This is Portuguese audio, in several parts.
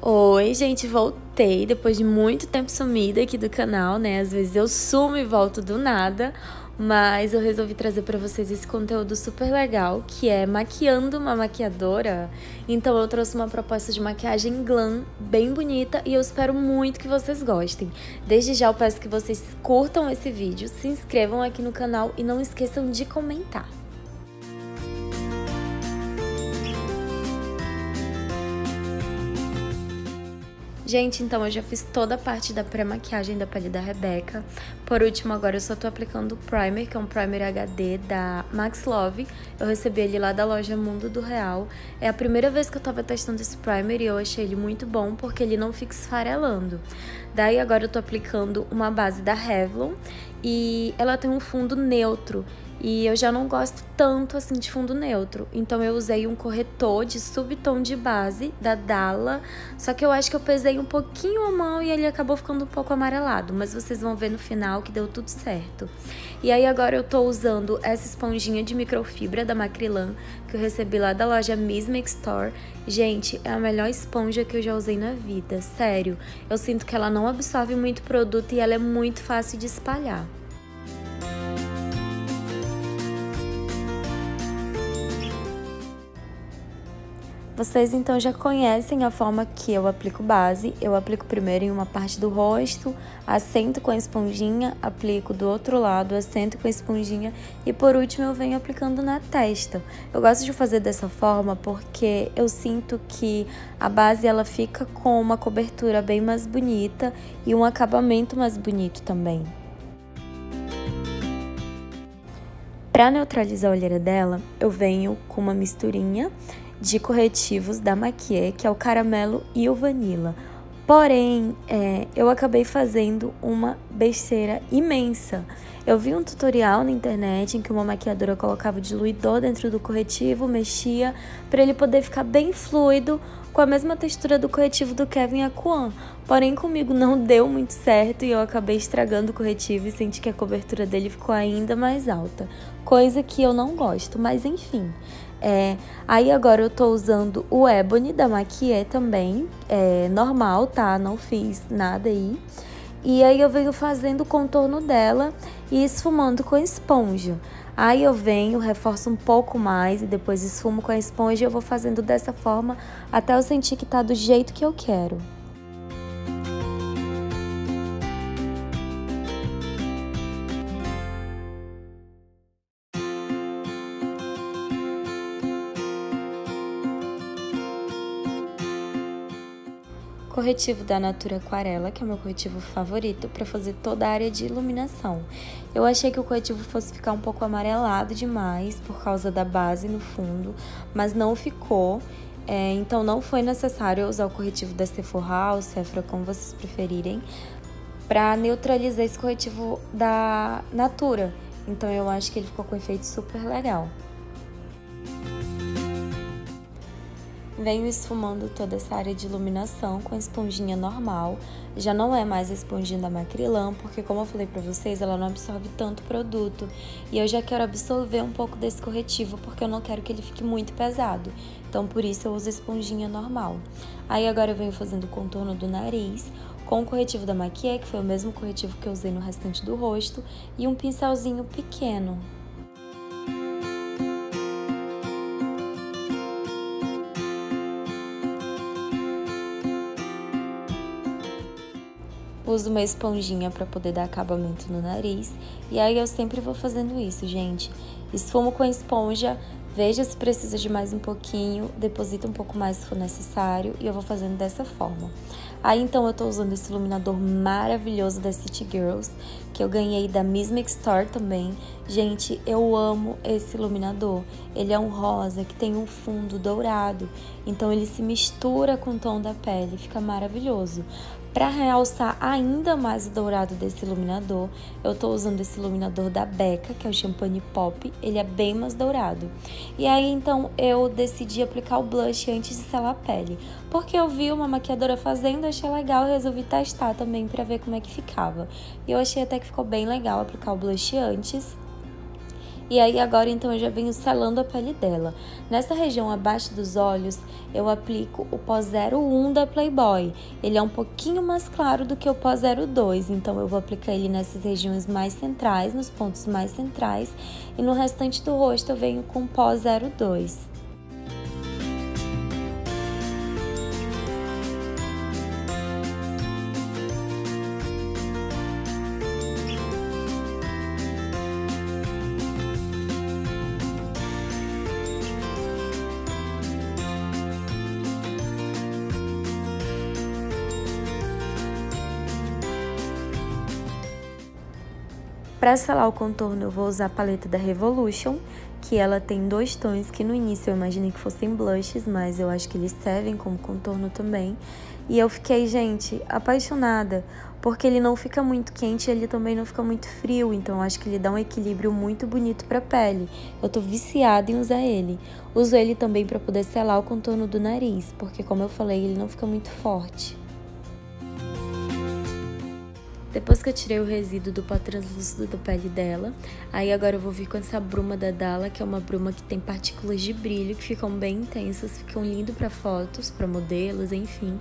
Oi, gente, voltei depois de muito tempo sumida aqui do canal, né? Às vezes eu sumo e volto do nada, mas eu resolvi trazer pra vocês esse conteúdo super legal, que é maquiando uma maquiadora. Então eu trouxe uma proposta de maquiagem glam bem bonita e eu espero muito que vocês gostem. Desde já eu peço que vocês curtam esse vídeo, se inscrevam aqui no canal e não esqueçam de comentar. Gente, então eu já fiz toda a parte da pré-maquiagem da pele da Rebeca. Por último, agora eu só tô aplicando o primer, que é um primer HD da Max Love. Eu recebi ele lá da loja Mundo do Real. É a primeira vez que eu tava testando esse primer e eu achei ele muito bom, porque ele não fica esfarelando. Daí agora eu tô aplicando uma base da Revlon e ela tem um fundo neutro. E eu já não gosto tanto assim de fundo neutro, então eu usei um corretor de subtom de base da Dalla, só que eu acho que eu pesei um pouquinho a mão e ele acabou ficando um pouco amarelado, mas vocês vão ver no final que deu tudo certo. E aí agora eu tô usando essa esponjinha de microfibra da Macrilan, que eu recebi lá da loja Miss Make Store. Gente, é a melhor esponja que eu já usei na vida, sério. Eu sinto que ela não absorve muito produto e ela é muito fácil de espalhar. Vocês então já conhecem a forma que eu aplico base. Eu aplico primeiro em uma parte do rosto, assento com a esponjinha, aplico do outro lado, assento com a esponjinha e por último eu venho aplicando na testa. Eu gosto de fazer dessa forma porque eu sinto que a base ela fica com uma cobertura bem mais bonita e um acabamento mais bonito também. Para neutralizar a olheira dela, eu venho com uma misturinha de corretivos da Maquiê, que é o caramelo e o vanilla. Porém, eu acabei fazendo uma besteira imensa. Eu vi um tutorial na internet em que uma maquiadora colocava o diluidor dentro do corretivo, mexia, para ele poder ficar bem fluido, com a mesma textura do corretivo do Kevyn Aucoin. Porém, comigo não deu muito certo e eu acabei estragando o corretivo e senti que a cobertura dele ficou ainda mais alta. Coisa que eu não gosto, mas enfim. Aí agora eu tô usando o Ebony da Maquiê também, normal, tá? Não fiz nada aí. E aí eu venho fazendo o contorno dela e esfumando com a esponja. Aí eu venho, reforço um pouco mais e depois esfumo com a esponja e eu vou fazendo dessa forma até eu sentir que tá do jeito que eu quero. Corretivo da Natura Aquarela, que é o meu corretivo favorito para fazer toda a área de iluminação. Eu achei que o corretivo fosse ficar um pouco amarelado demais por causa da base no fundo, mas não ficou. Então não foi necessário usar o corretivo da Sephora ou Sephora, como vocês preferirem, para neutralizar esse corretivo da Natura. Então eu acho que ele ficou com um efeito super legal. Venho esfumando toda essa área de iluminação com a esponjinha normal. Já não é mais a esponjinha da Macrilan, porque como eu falei pra vocês, ela não absorve tanto produto. E eu já quero absorver um pouco desse corretivo, porque eu não quero que ele fique muito pesado. Então por isso eu uso a esponjinha normal. Aí agora eu venho fazendo o contorno do nariz com o corretivo da Maquiê, que foi o mesmo corretivo que eu usei no restante do rosto, e um pincelzinho pequeno. Uso uma esponjinha para poder dar acabamento no nariz. E aí eu sempre vou fazendo isso, gente. Esfumo com a esponja, veja se precisa de mais um pouquinho, deposita um pouco mais se for necessário e eu vou fazendo dessa forma. Aí então eu tô usando esse iluminador maravilhoso da City Girls, que eu ganhei da Miss Make Store também. Gente, eu amo esse iluminador. Ele é um rosa que tem um fundo dourado, então ele se mistura com o tom da pele, fica maravilhoso. Para realçar ainda mais o dourado desse iluminador, eu tô usando esse iluminador da Becca, que é o Champagne Pop. Ele é bem mais dourado. E aí, então, eu decidi aplicar o blush antes de selar a pele. Porque eu vi uma maquiadora fazendo, achei legal e resolvi testar também pra ver como é que ficava. E eu achei até que ficou bem legal aplicar o blush antes. E aí agora então eu já venho selando a pele dela. Nessa região abaixo dos olhos, eu aplico o pó 01 da Playboy. Ele é um pouquinho mais claro do que o pó 02, então eu vou aplicar ele nessas regiões mais centrais, nos pontos mais centrais. E no restante do rosto eu venho com o pó 02. Para selar o contorno, eu vou usar a paleta da Revolution, que ela tem 2 tons que no início eu imaginei que fossem blushes, mas eu acho que eles servem como contorno também. E eu fiquei, gente, apaixonada, porque ele não fica muito quente e ele também não fica muito frio, então eu acho que ele dá um equilíbrio muito bonito para a pele. Eu tô viciada em usar ele. Uso ele também para poder selar o contorno do nariz, porque como eu falei, ele não fica muito forte. Depois que eu tirei o resíduo do pó translúcido da pele dela, aí agora eu vou vir com essa bruma da Dalla, que é uma bruma que tem partículas de brilho, que ficam bem intensas, ficam lindo para fotos, para modelos, enfim.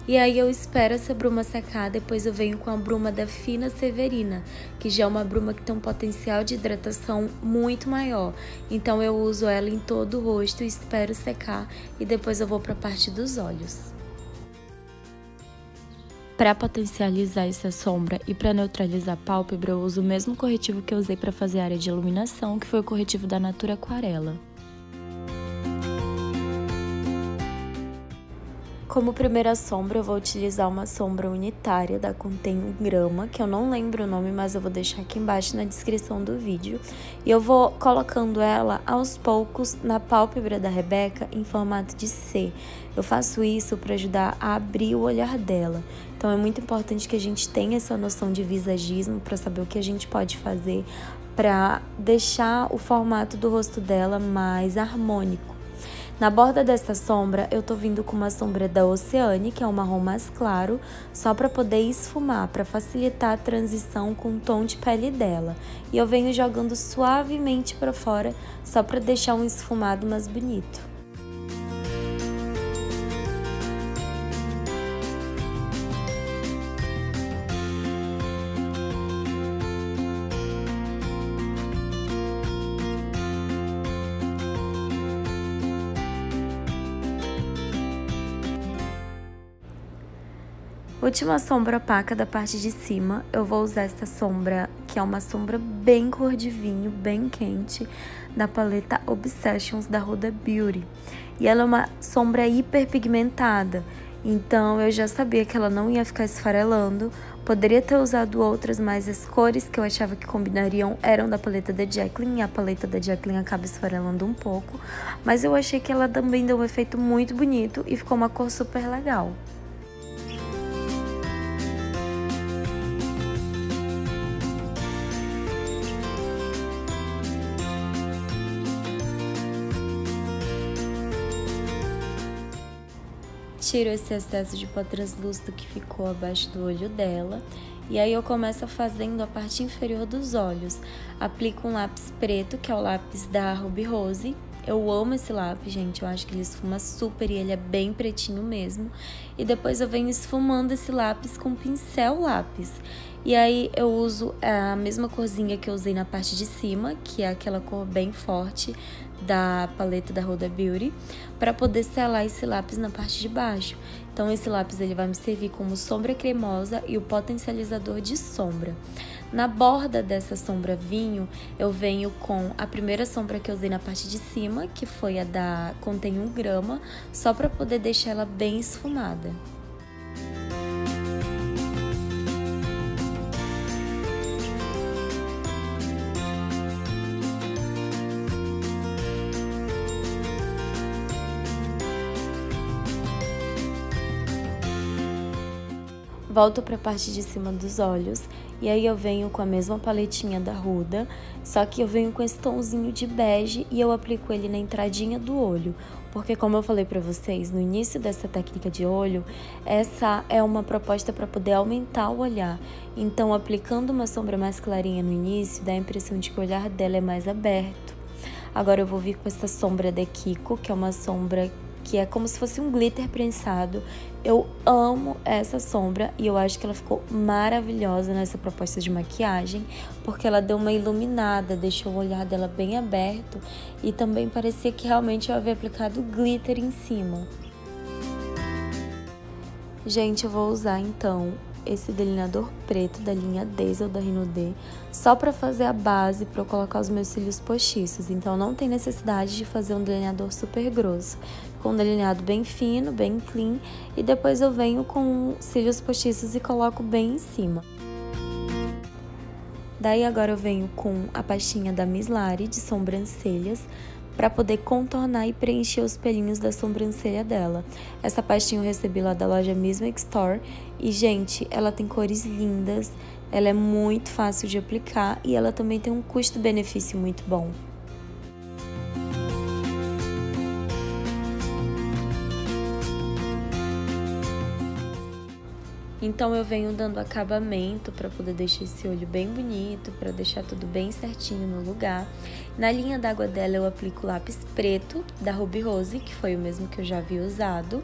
E aí eu espero essa bruma secar, depois eu venho com a bruma da Fina Severina, que já é uma bruma que tem um potencial de hidratação muito maior. Então eu uso ela em todo o rosto, espero secar e depois eu vou para a parte dos olhos. Para potencializar essa sombra e para neutralizar a pálpebra, eu uso o mesmo corretivo que eu usei para fazer a área de iluminação, que foi o corretivo da Natura Aquarela. Como primeira sombra, eu vou utilizar uma sombra unitária da Contém 1 grama, que eu não lembro o nome, mas eu vou deixar aqui embaixo na descrição do vídeo. E eu vou colocando ela aos poucos na pálpebra da Rebeca em formato de C. Eu faço isso para ajudar a abrir o olhar dela. Então é muito importante que a gente tenha essa noção de visagismo para saber o que a gente pode fazer para deixar o formato do rosto dela mais harmônico. Na borda dessa sombra, eu tô vindo com uma sombra da Oceane, que é um marrom mais claro, só para poder esfumar, para facilitar a transição com o tom de pele dela. E eu venho jogando suavemente para fora, só para deixar um esfumado mais bonito. Última sombra opaca da parte de cima, eu vou usar essa sombra, que é uma sombra bem cor de vinho, bem quente, da paleta Obsessions da Huda Beauty. E ela é uma sombra hiperpigmentada, então eu já sabia que ela não ia ficar esfarelando. Poderia ter usado outras, mas as cores que eu achava que combinariam eram da paleta da Jaclyn, e a paleta da Jaclyn acaba esfarelando um pouco. Mas eu achei que ela também deu um efeito muito bonito e ficou uma cor super legal. Tiro esse excesso de pó translúcido que ficou abaixo do olho dela. E aí eu começo fazendo a parte inferior dos olhos. Aplico um lápis preto, que é o lápis da Ruby Rose. Eu amo esse lápis, gente. Eu acho que ele esfuma super e ele é bem pretinho mesmo. E depois eu venho esfumando esse lápis com pincel lápis. E aí eu uso a mesma corzinha que eu usei na parte de cima, que é aquela cor bem forte da paleta da Huda Beauty, para poder selar esse lápis na parte de baixo. Então esse lápis ele vai me servir como sombra cremosa e o potencializador de sombra. Na borda dessa sombra vinho, eu venho com a primeira sombra que eu usei na parte de cima, que foi a da Contém 1 grama, só para poder deixar ela bem esfumada. Volto para a parte de cima dos olhos e aí eu venho com a mesma paletinha da Huda, só que eu venho com esse tomzinho de bege e eu aplico ele na entradinha do olho. porque como eu falei pra vocês, no início dessa técnica de olho, essa é uma proposta para poder aumentar o olhar. Então, aplicando uma sombra mais clarinha no início, dá a impressão de que o olhar dela é mais aberto. Agora eu vou vir com essa sombra da Kiko, que é uma sombra que é como se fosse um glitter prensado. Eu amo essa sombra e eu acho que ela ficou maravilhosa nessa proposta de maquiagem, porque ela deu uma iluminada, deixou o olhar dela bem aberto e também parecia que realmente eu havia aplicado glitter em cima. Gente, eu vou usar então esse delineador preto da linha Diesel da Renaudet só para fazer a base para eu colocar os meus cílios postiços. Então não tem necessidade de fazer um delineador super grosso, com um delineado bem fino, bem clean, e depois eu venho com cílios postiços e coloco bem em cima. Daí agora eu venho com a pastinha da Miss Lari de sobrancelhas para poder contornar e preencher os pelinhos da sobrancelha dela. Essa pastinha eu recebi lá da loja Miss Make Store e, gente, ela tem cores lindas, ela é muito fácil de aplicar e ela também tem um custo-benefício muito bom. Então eu venho dando acabamento para poder deixar esse olho bem bonito, para deixar tudo bem certinho no lugar. Na linha d'água dela eu aplico lápis preto da Ruby Rose, que foi o mesmo que eu já havia usado.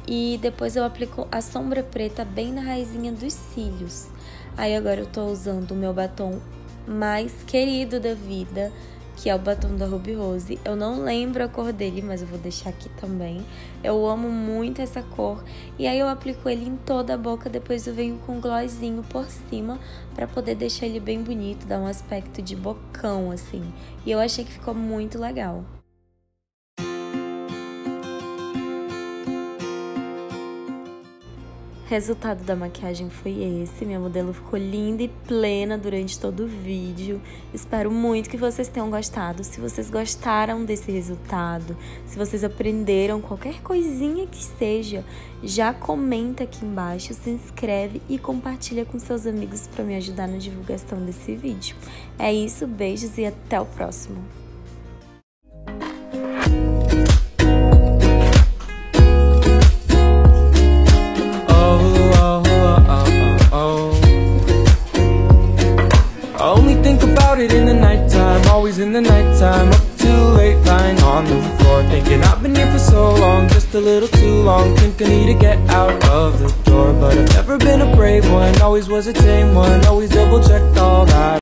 E depois eu aplico a sombra preta bem na raizinha dos cílios. Aí agora eu tô usando o meu batom mais querido da vida, que é o batom da Ruby Rose. Eu não lembro a cor dele, mas eu vou deixar aqui também. Eu amo muito essa cor. E aí eu aplico ele em toda a boca, depois eu venho com um glossinho por cima pra poder deixar ele bem bonito, dar um aspecto de bocão, assim. E eu achei que ficou muito legal. Resultado da maquiagem foi esse, minha modelo ficou linda e plena durante todo o vídeo. Espero muito que vocês tenham gostado. Se vocês gostaram desse resultado, se vocês aprenderam qualquer coisinha que seja, já comenta aqui embaixo, se inscreve e compartilha com seus amigos para me ajudar na divulgação desse vídeo. É isso, beijos e até o próximo. In the nighttime, always in the nighttime, up too late, lying on the floor, thinking I've been here for so long, just a little too long, think I need to get out of the door, but I've never been a brave one, always was a tame one, always double checked all that.